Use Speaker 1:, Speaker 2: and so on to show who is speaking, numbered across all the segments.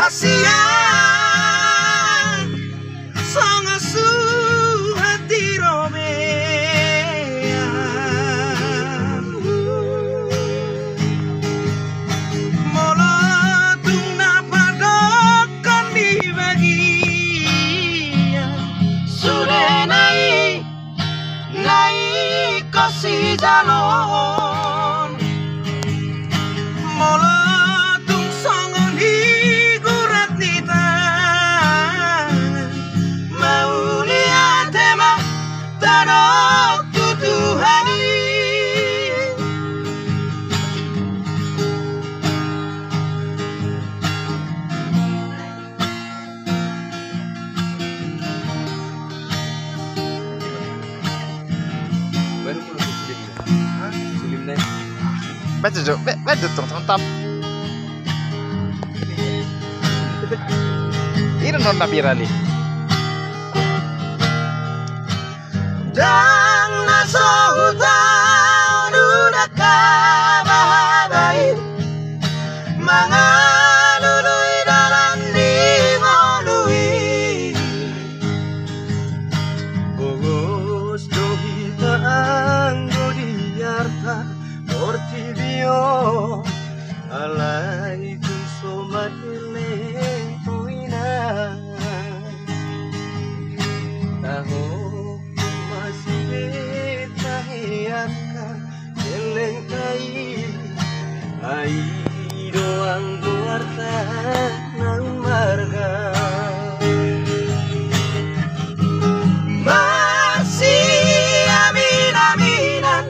Speaker 1: Asian sangasu hati Romea molotung napadokan di bagian sudah naik kasih jalon molotung songon higurat nita mau lihat emang tanok tutuhani
Speaker 2: Baca jo, baca tong tap. Ini non nabirali.
Speaker 1: Dan nasohutan udah kabahabain mangalului dalam dimolui bogos dohita anggo diarta Portibio alaikum somat lentoina tahu masih betahiakan elengkai ai doang buarta naun marga masih amin-aminan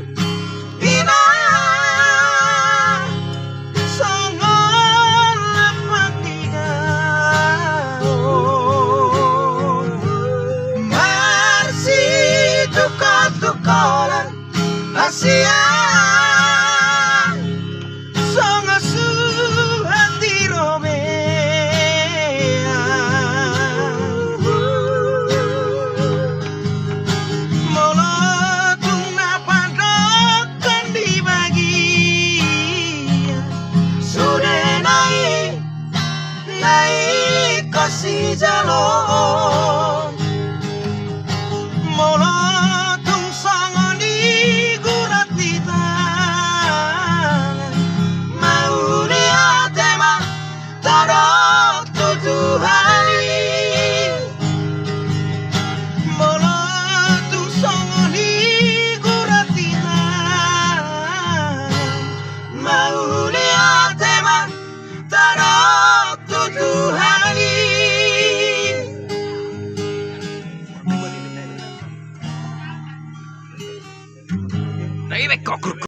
Speaker 1: Asian sangasu hati Romea molotung napadokan di bagian sudah naik kasih jalon molotung songon digurat di tangan mau lihat emang tadok tutuhani molotung songon digurat di tangan mau lihat emang tadok tutuhani
Speaker 2: Nah, ini kok